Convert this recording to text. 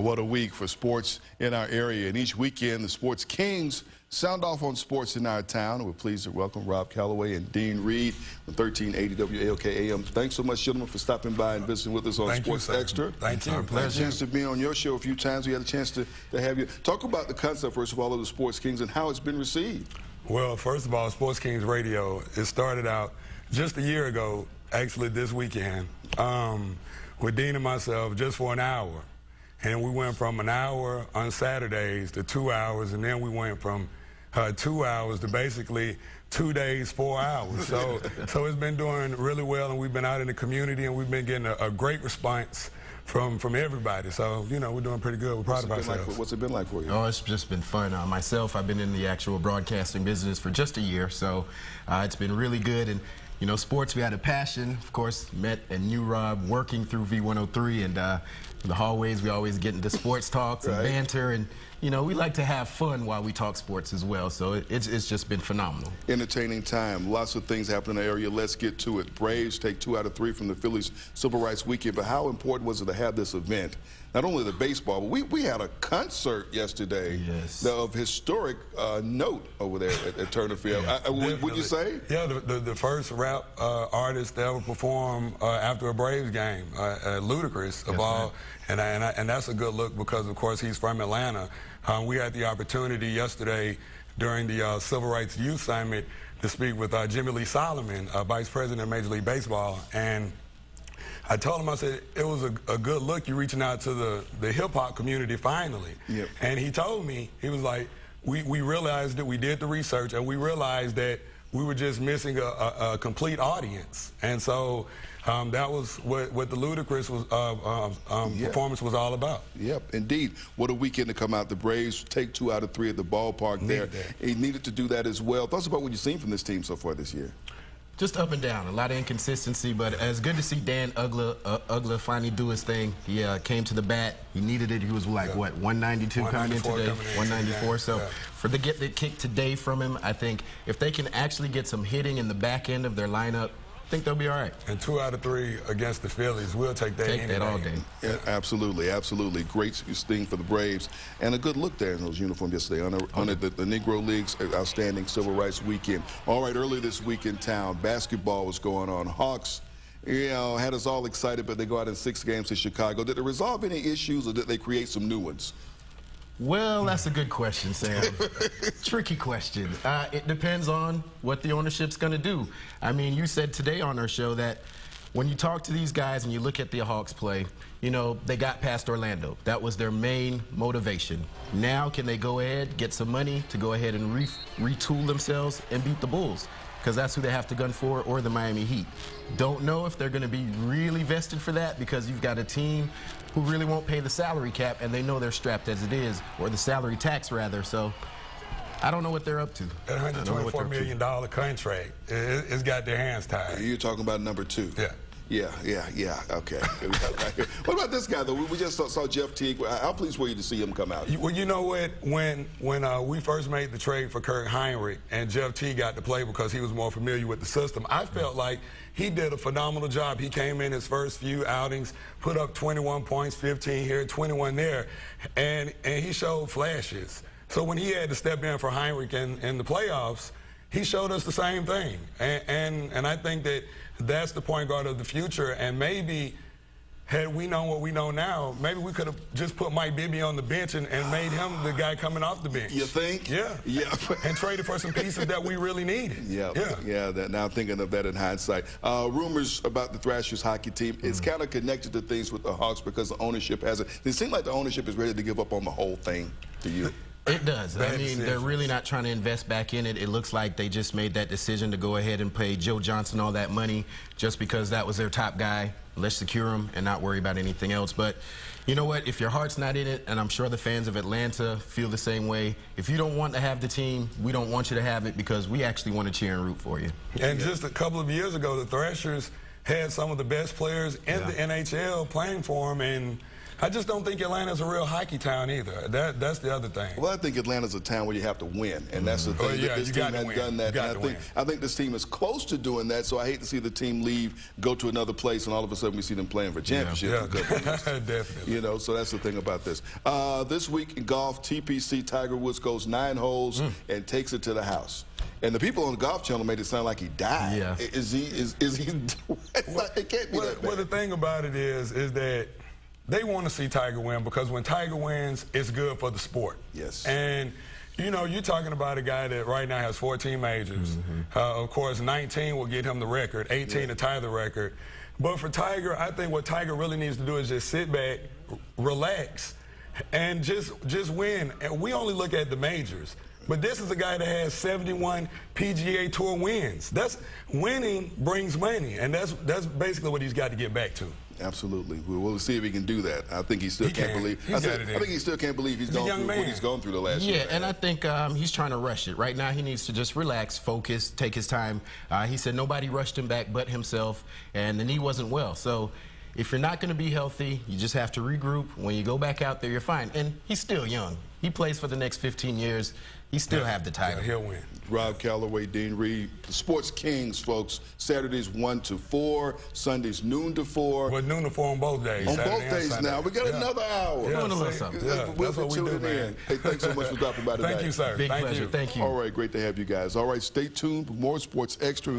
What a week for sports in our area. And each weekend, the Sports Kings sound off on sports in our town. We're pleased to welcome Rob Calloway and Dean Reed on 1380 WALK AM. Thanks so much, gentlemen, for stopping by and visiting with us on Sports Extra. Thank you. Our pleasure. Had a chance to be on your show a few times. We had a chance to have you. Talk about the concept, first of all, of the Sports Kings and how it's been received. Well, first of all, Sports Kings Radio, it started out just a year ago, actually this weekend, with Dean and myself just for an hour. And we went from an hour on Saturdays to 2 hours, and then we went from 2 hours to basically 2 days, 4 hours. So it's been doing really well, and we've been out in the community, and we've been getting a great response from everybody. So, you know, we're doing pretty good. We're proud of ourselves. What's it been like for you? Oh, it's just been fun. Myself, I've been in the actual broadcasting business for just a year, so it's been really good. And you know, sports, we had a passion. Of course, met and knew Rob working through V103, and in the hallways, we always get into sports talks and banter, and you know, we like to have fun while we talk sports as well. So it's just been phenomenal. Entertaining time. Lots of things happen in the area. Let's get to it. Braves take 2 out of 3 from the Phillies Civil Rights Weekend. But how important was it to have this event? Not only the baseball, but we had a concert yesterday of historic note over there at Turner Field. Would you say? Yeah, the first rap artist to ever perform after a Braves game, Ludacris of all, and that's a good look because, of course, he's from Atlanta. We had the opportunity yesterday during the Civil Rights Youth Summit to speak with Jimmy Lee Solomon, Vice President of Major League Baseball, and I told him, I said, it was a good look. You're reaching out to the hip-hop community finally. Yep. And he told me, he was like, we realized that we did the research, and we realized that we were just missing a complete audience. And so that was what the Ludacris performance was all about. Yep, indeed. What a weekend to come out. The Braves take 2 out of 3 at the ballpark there. He needed to do that as well. Thoughts about what you've seen from this team so far this year? Just up and down, a lot of inconsistency, but it's good to see Dan Uggla finally do his thing. He came to the bat. He needed it. He was like, what, 192 coming in today? 194. So for the get the kick today from him, I think if they can actually get some hitting in the back end of their lineup, I think they'll be all right. And 2 out of 3 against the Phillies. We'll take that any day. All day. Yeah, absolutely, absolutely. Great sting for the Braves. And a good look there in those uniforms yesterday on the Negro League's outstanding Civil Rights Weekend. All right, early this week in town, basketball was going on. Hawks, you know, had us all excited, but they go out in 6 games to Chicago. Did they resolve any issues, or did they create some new ones? Well, that's a good question, Sam. Tricky question. It depends on what the ownership's going to do. I mean, you said today on our show that when you talk to these guys and you look at the Hawks play, you know, they got past Orlando. That was their main motivation. Now, can they go ahead, get some money to go ahead and retool themselves and beat the Bulls? Because that's who they have to gun for, or the Miami Heat. Don't know if they're going to be really vested for that, because you've got a team who really won't pay the salary cap, and they know they're strapped as it is, or the salary tax, rather. So I don't know what they're up to. That $124 million contract, it's got their hands tied. You're talking about number 2. Yeah. Yeah, okay. What about this guy, though? We just saw Jeff Teague. How pleased were you to see him come out? Well, you know what? When we first made the trade for Kirk Hinrich and Jeff Teague got to play because he was more familiar with the system, I felt like he did a phenomenal job. He came in his first few outings, put up 21 points, 15 here, 21 there, and he showed flashes. So when he had to step in for Hinrich in the playoffs, he showed us the same thing. And I think that's the point guard of the future. And maybe had we known what we know now, maybe we could have just put Mike Bibby on the bench and made him the guy coming off the bench. You think? Yeah. And traded for some pieces that we really needed. Yeah. Now thinking of that in hindsight. Rumors about the Thrashers hockey team, it's kind of connected to things with the Hawks because the ownership hasn't. It seems like the ownership is ready to give up on the whole thing to you. It does. I mean, they're really not trying to invest back in it. It looks like they just made that decision to go ahead and pay Joe Johnson all that money just because that was their top guy. Let's secure him and not worry about anything else. But you know what? If your heart's not in it, and I'm sure the fans of Atlanta feel the same way, if you don't want to have the team, we don't want you to have it because we actually want to cheer and root for you. And just a couple of years ago, the Thrashers had some of the best players in the NHL playing for them, and I just don't think Atlanta's a real hockey town either. That's the other thing. Well, I think Atlanta's a town where you have to win, and that's the thing. Well, yeah, that this you team gotta has win. done that. You And gotta I think this team is close to doing that. So I hate to see the team leave, go to another place, and all of a sudden we see them playing for championships. Yeah, definitely. You know, so that's the thing about this. This week in golf, TPC Tiger Woods goes 9 holes and takes it to the house. And the people on the Golf Channel made it sound like he died. Yeah. Is he? It can't be that bad. Well, the thing about it is that they want to see Tiger win because when Tiger wins, it's good for the sport. Yes. And you know, you're talking about a guy that right now has 14 majors. Of course, 19 will get him the record, 18 to tie the record. But for Tiger, I think what Tiger really needs to do is just sit back, relax, and just win. And we only look at the majors. But this is a guy that has 71 PGA Tour wins. That's winning brings money, and that's basically what he's got to get back to. Absolutely. We'll see if he can do that. I think he still can't believe. I think he still can't believe he's gone through what he's gone through the last year. Yeah, and I think he's trying to rush it. Right now, he needs to just relax, focus, take his time. He said nobody rushed him back but himself, and the knee wasn't well. So if you're not going to be healthy, you just have to regroup. When you go back out there, you're fine. And he's still young. He plays for the next 15 years. He still have the title. Yeah, he'll win. Rob Calloway, Dean Reed, the Sports Kings, folks. Saturdays 1 to 4, Sundays noon to 4. Well, noon to 4 on both days. On Saturday both and days Sunday. now. We got another hour. Doing a little something. Yeah, We'll that's be what we do, tuning man. in. Hey, thanks so much for dropping by tonight. Thank you, sir. Big Thank pleasure. you. Thank you. All right, great to have you guys. All right, stay tuned for more Sports Extra.